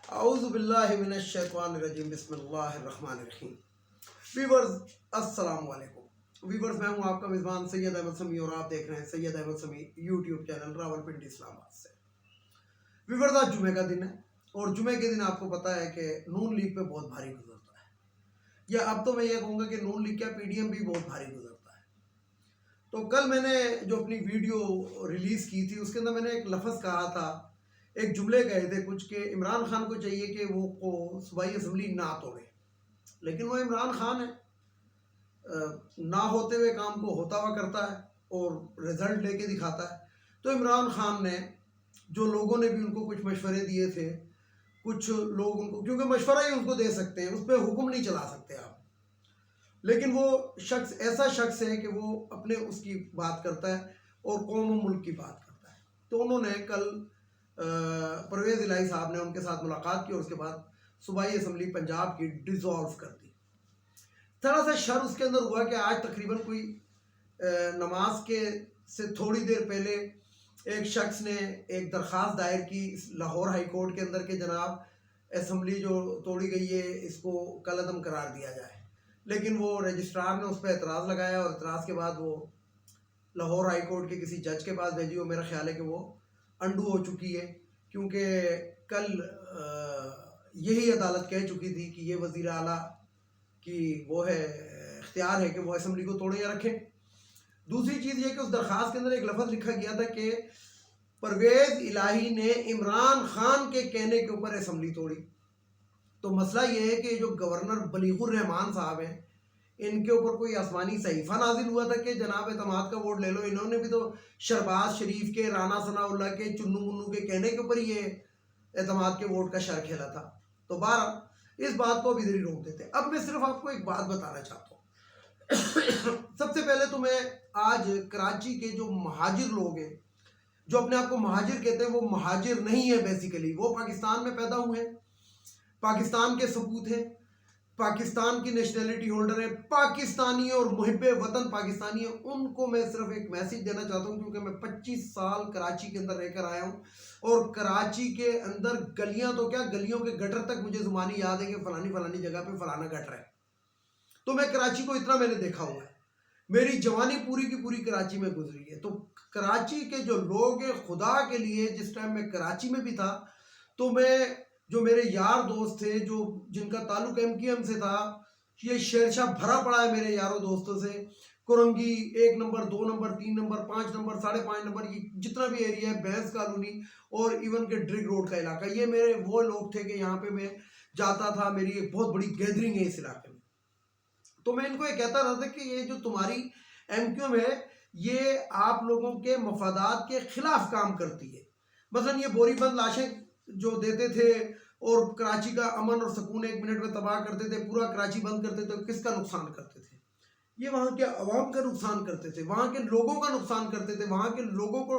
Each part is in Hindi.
औज़ुबिल्लाहि मिनश्शैतानिर्रजीम बिस्मिल्लाहिर्रहमानिर्रहीम। वीवर्स अस्सलाम वालेकुम। वीवर्स, मैं हूं आपका मेज़बान सैयद अहमद समी और आप देख रहे हैं सैयद अहमद समी यूट्यूब चैनल रावलपिंडी इस्लामाबाद से। वीवर्स, आज जुमे का दिन है और जुमे के दिन आपको पता है कि नून लीग पे बहुत भारी गुजरता है, या अब तो मैं ये कहूँगा कि नून लीग क्या पीडीएम भी बहुत भारी गुजरता है। तो कल मैंने जो अपनी वीडियो रिलीज़ की थी उसके अंदर मैंने एक लफ्ज़ कहा था, एक जुमले कहे थे कुछ के इमरान खान को चाहिए कि वो सूबाई असम्बली ना तोड़े, लेकिन वो इमरान खान है, ना होते हुए काम को होता हुआ करता है और रिजल्ट लेके दिखाता है। तो इमरान खान ने, जो लोगों ने भी उनको कुछ मशवरे दिए थे, कुछ लोग उनको, क्योंकि मशवरा ही उनको दे सकते हैं, उस पर हुक्म नहीं चला सकते आप, लेकिन वो शख्स ऐसा शख्स है कि वो अपने उसकी बात करता है और कौम और मुल्क की बात करता है। तो उन्होंने कल परवेज़ इलाही साहब ने उनके साथ मुलाकात की और उसके बाद सूबाई असम्बली पंजाब की डिज़ोल्व कर दी। थोड़ा सा शर उसके अंदर हुआ कि आज तकरीबन कोई नमाज के से थोड़ी देर पहले एक शख्स ने एक दरख्वास्त दायर की लाहौर हाई कोर्ट के अंदर के जनाब असम्बली जो तोड़ी गई है इसको कलअदम करार दिया जाए, लेकिन वो रजिस्ट्रार ने उस पर एतराज़ लगाया और एतराज़ के बाद वो लाहौर हाई कोर्ट के किसी जज के पास भेजी। वो मेरा ख्याल है कि वो अंडू हो चुकी है, क्योंकि कल यही अदालत कह चुकी थी कि ये वज़ीर आला की वो है इख्तियार है कि वो असम्बली को तोड़े या रखें। दूसरी चीज़ ये कि उस दरख्वास्त के अंदर एक लफ्ज़ लिखा गया था कि परवेज़ इलाही ने इमरान खान के कहने के ऊपर असम्बली तोड़ी। तो मसला ये है कि जो गवर्नर बलीगुर रहमान साहब हैं, इनके ऊपर कोई आसमानी सहीफ़ा नाजिल हुआ था कि जनाब एतमाद का वोट ले लो। इन्होंने भी तो शहबाज शरीफ के, राना सनाउल्लाह के, चुन्नू मुन्नू के कहने के ऊपर ही ये एतमाद के वोट का शर खेला था। तो 12 इस बात को भी इधर ही रोक देते। अब मैं सिर्फ आपको एक बात बताना चाहता हूँ। सबसे पहले तो मैं आज कराची के जो महाजिर लोग हैं, जो अपने आप को महाजिर कहते हैं, वो महाजिर नहीं है बेसिकली। वो पाकिस्तान में पैदा हुए हैं, पाकिस्तान के सपूत हैं, पाकिस्तान की नेशनलिटी होल्डर है, पाकिस्तानी और मुहिब्बे वतन पाकिस्तानी है। उनको मैं सिर्फ एक मैसेज देना चाहता हूँ, क्योंकि मैं 25 साल कराची के अंदर रहकर आया हूँ और कराची के अंदर गलियां तो क्या, गलियों के गटर तक मुझे जुबानी याद है कि फलानी फलानी जगह पे फलाना गटर है। तो मैं कराची को इतना मैंने देखा हुआ है, मेरी जवानी पूरी की पूरी कराची में गुजरी है। तो कराची के जो लोग हैं, खुदा के लिए, जिस टाइम मैं कराची में भी था तो मैं, जो मेरे यार दोस्त थे, जो जिनका ताल्लुक एमक्यूएम से था, ये शेरशाह भरा पड़ा है मेरे यारों दोस्तों से। Korangi 1 number, 2 number, 3 number, 5 number, 5.5 number, ये जितना भी एरिया है, भैंस कॉलोनी और इवन के ड्रिग रोड का इलाका, ये मेरे वो लोग थे कि यहाँ पे मैं जाता था, मेरी एक बहुत बड़ी गैदरिंग है इस इलाके में। तो मैं इनको ये कहता रहता कि ये जो तुम्हारी एमक्यूएम है, ये आप लोगों के मफादात के खिलाफ काम करती है। मसलन ये बोरीबंद लाशें जो देते थे और कराची का अमन और सुकून 1 मिनट में तबाह करते थे, पूरा कराची बंद करते थे, किसका नुकसान करते थे? ये वहाँ के अवाम का नुकसान करते थे, वहाँ के लोगों का नुकसान करते थे, वहाँ के लोगों को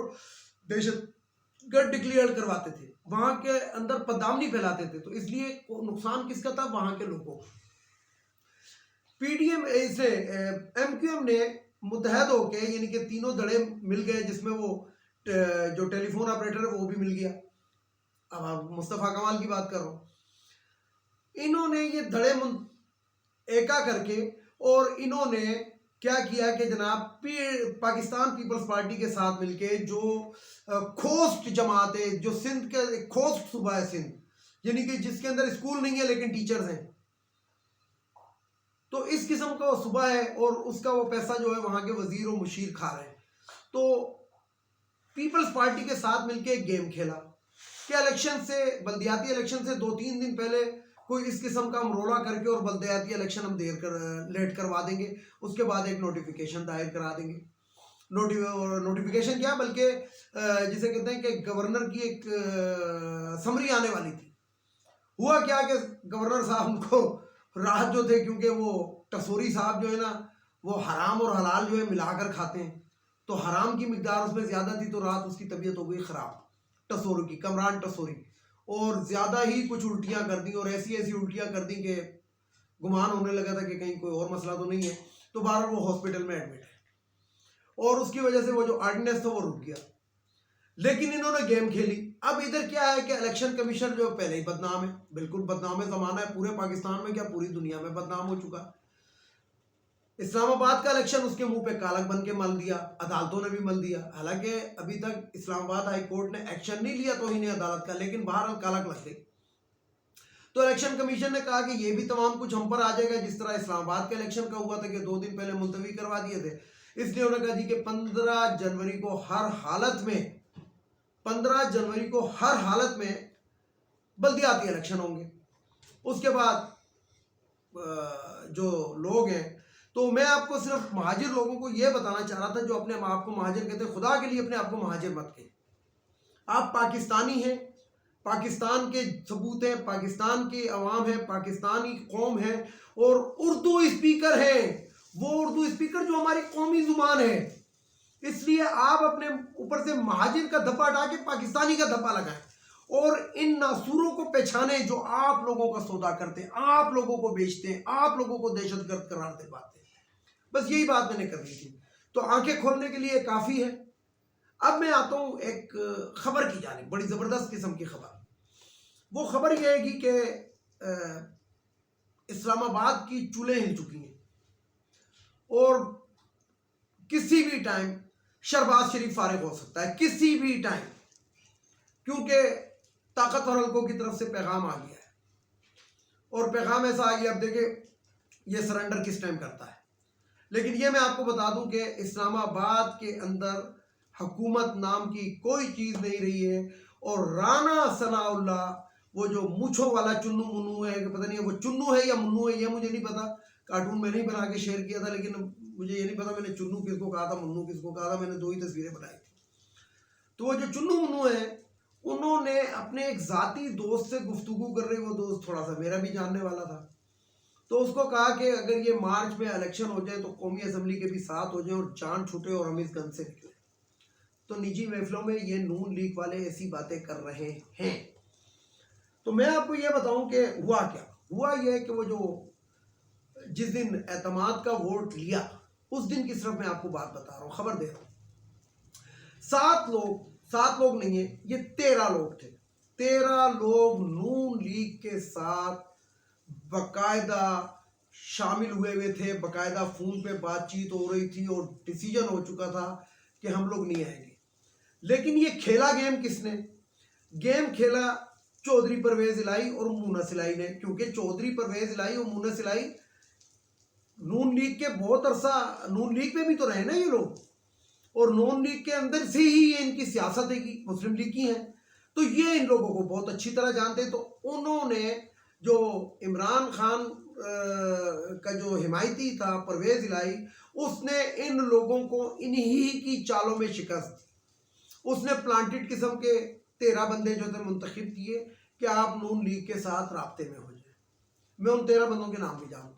दहशतगर्द डिक्लेयर करवाते थे, वहाँ के अंदर पदामनी फैलाते थे। तो इसलिए नुकसान किसका था? वहाँ के लोगों को। पीडीएम से एमक्यूएम ने मुतहद होके, यानी कि तीनों धड़े मिल गए, जिसमें वो जो टेलीफोन ऑपरेटर है वो भी मिल गया। अब आप मुस्तफ़ा कमाल की बात करो, इन्होंने ये धड़े एका करके और इन्होंने क्या किया कि जनाब पाकिस्तान पीपल्स पार्टी के साथ मिलके, जो खोस्ट जमात है, जो सिंध के खोस्ट सूबा है सिंध, यानी कि जिसके अंदर स्कूल नहीं है लेकिन टीचर्स हैं, तो इस किस्म का सूबा है और उसका वो पैसा जो है वहां के वजीर और मुशीर खा रहे हैं। तो पीपल्स पार्टी के साथ मिलके एक गेम खेला कि इलेक्शन से, बल्दियाती इलेक्शन से 2-3 दिन पहले कोई इस किस्म का मरोला करके और बल्दियाती इलेक्शन हम लेट करवा देंगे, उसके बाद एक नोटिफिकेशन दायर करा देंगे। नोटिफिकेशन क्या, बल्कि जिसे कहते हैं कि गवर्नर की एक समरी आने वाली थी। हुआ क्या कि गवर्नर साहब को राहत जो थे, क्योंकि वो टसोरी साहब जो है ना, वो हराम और हलाल जो है मिलाकर खाते हैं, तो हराम की मिकदार उसमें ज़्यादा थी, तो रात उसकी तबीयत हो गई ख़राब, टसोरी की, कमरान टसोरी, और ज़्यादा ही कुछ उल्टियाँ कर दी और ऐसी ऐसी उल्टियाँ कर दी कि गुमान होने लगा था कि कहीं कोई और मसला तो नहीं है। तो बहरहाल वो हॉस्पिटल में एडमिट है और उसकी वजह से वो जो ऑर्डिनेंस था वो रुक गया। लेकिन इन्होंने गेम खेली अब इधर क्या है कि इलेक्शन कमीशन जो पहले ही बदनाम है, बिल्कुल बदनाम है, जमाना है पूरे पाकिस्तान में क्या पूरी दुनिया में बदनाम हो चुका। इस्लामाबाद का इलेक्शन उसके मुंह पे कालक बन के मल दिया, अदालतों ने भी मल दिया। हालांकि अभी तक इस्लामाबाद हाई कोर्ट ने एक्शन नहीं लिया तौहीन अदालत का, लेकिन बहरहाल कालक लग गई। तो इलेक्शन कमीशन ने कहा कि ये भी तमाम कुछ हम पर आ जाएगा, जिस तरह इस्लामाबाद के इलेक्शन का हुआ था कि 2 दिन पहले मुलतवी करवा दिए थे। इसलिए उन्होंने कहा जी कि 15 जनवरी को हर हालत में 15 जनवरी को हर हालत में बल्दियाती इलेक्शन होंगे। उसके बाद जो लोग हैं, तो मैं आपको सिर्फ महाजिर लोगों को यह बताना चाह रहा था जो अपने आप को महाजिर कहते हैं, खुदा के लिए अपने आप को महाजिर मत कहें। आप पाकिस्तानी हैं, पाकिस्तान के सबूत हैं, पाकिस्तान की अवाम है, पाकिस्तानी कौम है और उर्दू स्पीकर हैं, वो उर्दू स्पीकर जो हमारी कौमी जुबान है। इसलिए आप अपने ऊपर से महाजिर का धब्बा हटा के पाकिस्तानी का धब्बा लगाएं और इन नासूरों को पहचाने जो आप लोगों का सौदा करते हैं, आप लोगों को बेचते हैं, आप लोगों को दहशतगर्द करार दे पाते हैं। बस यही बात मैंने करनी थी, तो आंखें खोलने के लिए काफ़ी है। अब मैं आता हूँ एक खबर की जानिब, बड़ी ज़बरदस्त किस्म की खबर। वो खबर यह है कि इस्लामाबाद की चूल्हें हिल चुकी हैं और किसी भी टाइम शहबाज शरीफ फारिग हो सकता है, किसी भी टाइम, क्योंकि ताकतवर हल्कों की तरफ से पैगाम आ गया है। और पैगाम ऐसा आ गया, अब देखें ये सरेंडर किस टाइम करता है। लेकिन ये मैं आपको बता दूं कि इस्लामाबाद के अंदर हुकूमत नाम की कोई चीज़ नहीं रही है। और राना सनाउल्लाह, वो जो मूछों वाला चुन्नू मुन्नू है, पता नहीं है वो चुन्नू है या मुन्नू है, ये मुझे नहीं पता, कार्टून मैंने ही बना के शेयर किया था, लेकिन मुझे ये नहीं पता मैंने चुन्नू किसको कहा था, मुन्नू किसको कहा था। मैंने 2 ही तस्वीरें बनाई थी। तो वो जो चुन्नू मुन्नू है, उन्होंने अपने एक ज़ाती दोस्त से गुफ्तगू कर रहे, वो दोस्त थोड़ा सा मेरा भी जानने वाला था, तो उसको कहा कि अगर ये मार्च में इलेक्शन हो जाए तो कौमी असम्बली के भी साथ हो जाए और जान छूटे और हम इस गन से निकले। तो निजी महफिलों में ये नून लीग वाले ऐसी बातें कर रहे हैं। तो मैं आपको ये बताऊं कि हुआ क्या हुआ। यह है कि वो जो जिस दिन एतमाद का वोट लिया, उस दिन की सिर्फ मैं आपको बात बता रहा हूँ, खबर दे रहा हूँ। 7 लोग नहीं है, ये 13 लोग थे। 13 लोग नून लीग के साथ बकायदा शामिल हुए थे, बकायदा फोन पे बातचीत हो रही थी और डिसीजन हो चुका था कि हम लोग नहीं आएंगे। लेकिन ये खेला गेम किसने? गेम खेला चौधरी परवेज इलाही और मुन्ना सिलाई ने, क्योंकि चौधरी परवेज इलाही और मुन्ना सिलाई नून लीग के बहुत अरसा, नून लीग में भी तो रहे ना ये लोग, और नून लीग के अंदर से ही ये इनकी सियासत है कि मुस्लिम लीग की है, तो ये इन लोगों को बहुत अच्छी तरह जानते हैं। तो उन्होंने जो इमरान खान का जो हिमायती था परवेज इलाही, उसने इन लोगों को इन्हीं की चालों में शिकस्त दी। उसने प्लांटेड किस्म के 13 बंदे जो थे मुंतखब किए कि आप नून लीग के साथ राब्ते में हो जाए। मैं उन 13 बंदों के नाम भी जानता हूँ।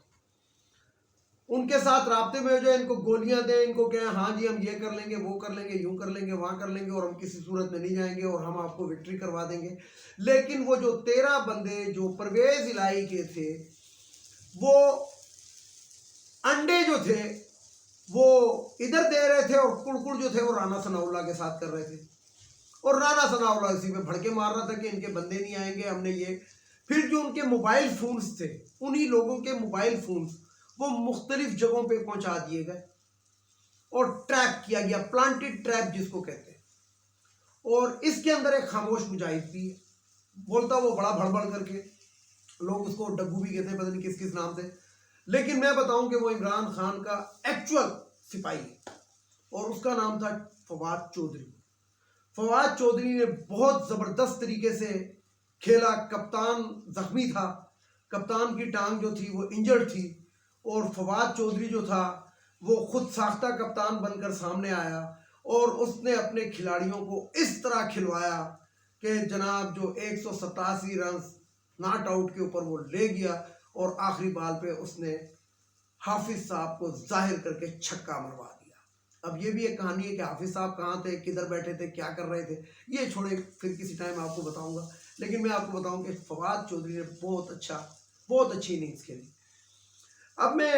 उनके साथ राब्ते में हो जाए, इनको गोलियां दें, इनको कहें हाँ जी हम ये कर लेंगे, वो कर लेंगे, यूं कर लेंगे, वहां कर लेंगे, और हम किसी सूरत में नहीं जाएंगे और हम आपको विक्ट्री करवा देंगे। लेकिन वो जो 13 बंदे जो परवेज इलाही के थे, वो अंडे जो थे वो इधर दे रहे थे और कुड़कुड़ जो थे वो राना सनाउल्लाह के साथ कर रहे थे। और राना सनाउल्लाह इसी में भड़के मार रहा था कि इनके बंदे नहीं आएंगे, हमने ये। फिर जो उनके मोबाइल फोन्स थे, उन्हीं लोगों के मोबाइल फोन्स वो मुख्तलिफ जगहों पे पहुंचा दिए गए और ट्रैप किया गया, प्लांटेड ट्रैप जिसको कहते हैं। और इसके अंदर एक खामोश मुजाहिद भी है, बोलता वो बड़ा भड़बड़ करके, लोग उसको डग्गू भी कहते हैं, पता नहीं किस किस नाम से। लेकिन मैं बताऊं कि वो इमरान खान का एक्चुअल सिपाही है और उसका नाम था फवाद चौधरी। फवाद चौधरी ने बहुत ज़बरदस्त तरीके से खेला। कप्तान जख्मी था, कप्तान की टांग जो थी वो इंजर्ड थी, और फवाद चौधरी जो था वो खुद साख्ता कप्तान बनकर सामने आया और उसने अपने खिलाड़ियों को इस तरह खिलवाया कि जनाब जो 187 रन नॉट आउट के ऊपर वो ले गया और आखिरी बाल पे उसने हाफिज साहब को जाहिर करके छक्का मरवा दिया। अब ये भी एक कहानी है कि हाफिज साहब कहाँ थे, किधर बैठे थे, क्या कर रहे थे, ये छोड़े, फिर किसी टाइम आपको बताऊंगा। लेकिन मैं आपको बताऊं कि फवाद चौधरी ने बहुत अच्छी इनिंग्स खेली। अब मैं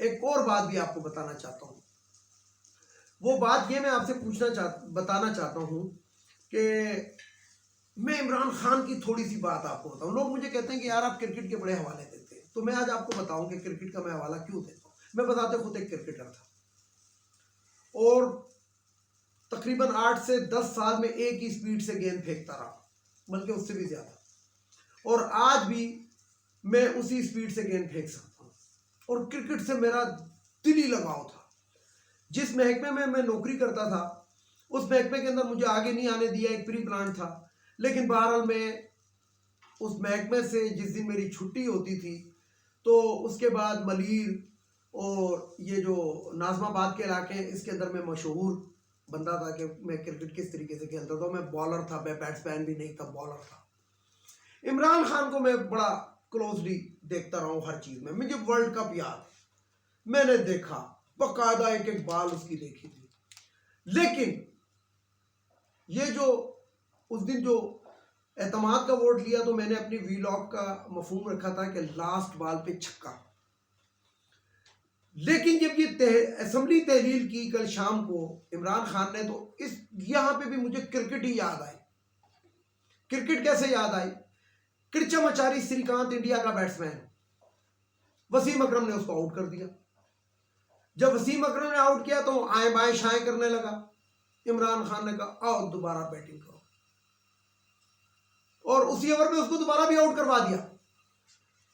एक और बात भी आपको बताना चाहता हूँ। वो बात ये मैं आपसे बताना चाहता हूँ कि मैं इमरान खान की थोड़ी सी बात आपको बताऊं। लोग मुझे कहते हैं कि यार आप क्रिकेट के बड़े हवाले देते हैं, तो मैं आज आपको बताऊं कि क्रिकेट का मैं हवाला क्यों देता हूं। मैं बताते खुद एक क्रिकेटर था और तकरीबन 8 से 10 साल में एक ही स्पीड से गेंद फेंकता रहा, बल्कि उससे भी ज्यादा, और आज भी मैं उसी स्पीड से गेंद फेंक सकता हूं। और क्रिकेट से मेरा दिली लगाव था। जिस महकमे में मैं नौकरी करता था उस महकमे के अंदर मुझे आगे नहीं आने दिया, एक प्री प्लान था, लेकिन बहरहाल मैं उस महकमे से जिस दिन मेरी छुट्टी होती थी तो उसके बाद मलीर और ये जो नाजमाबाद के इलाके हैं इसके अंदर मैं मशहूर बंदा था कि मैं क्रिकेट किस तरीके से खेलता था। मैं बॉलर था, मैं बैट्समैन भी नहीं था, बॉलर था। इमरान खान को मैं बड़ा क्लोजली देखता रहा हूँ हर चीज में। मुझे वर्ल्ड कप याद है, मैंने देखा बकायदा, एक एक बाल उसकी देखी थी। लेकिन ये जो उस दिन जो एतमाद का वोट लिया तो मैंने अपनी वीलॉग का मफहूम रखा था कि लास्ट बॉल पे छक्का। लेकिन जब ये असेंबली तहलील की कल शाम को इमरान खान ने, तो इस यहां पे भी मुझे क्रिकेट ही याद आई। क्रिकेट कैसे याद आई? कृष्णमाचारी श्रीकांत इंडिया का बैट्समैन, वसीम अकरम ने उसको आउट कर दिया। जब वसीम अकरम ने आउट किया तो आए बाएं शाएं करने लगा। इमरान खान ने कहा आओ दोबारा बैटिंग करो, और उसी ओवर में उसको दोबारा भी आउट करवा दिया।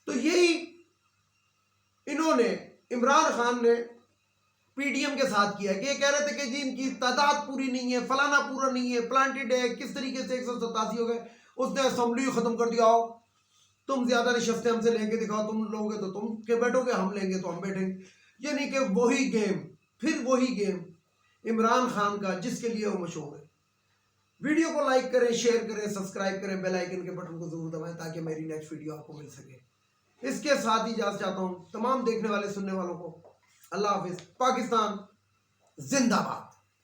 तो यही इन्होंने, इमरान खान ने पीडीएम के साथ किया कि ये कह रहे थे कि जी इनकी तादाद पूरी नहीं है, फलाना पूरा नहीं है, प्लांटेड है, किस तरीके से 187 हो गए। उसने असेंबली खत्म कर दिया, आओ तुम ज्यादा निशस्तें हमसे लेके दिखाओ, तुम लोगे तो तुम के बैठोगे, हम लेंगे तो हम बैठेंगे। यानी कि वही गेम, फिर वही गेम इमरान खान का जिसके लिए वो मशहूर है। वीडियो को लाइक करें, शेयर करें, सब्सक्राइब करें, बेल आइकन के बटन को जरूर दबाएं ताकि मेरी नेक्स्ट वीडियो आपको मिल सके। इसके साथ ही इजाजत चाहता हूं तमाम देखने वाले सुनने वालों को। अल्लाह हाफिज। पाकिस्तान जिंदाबाद।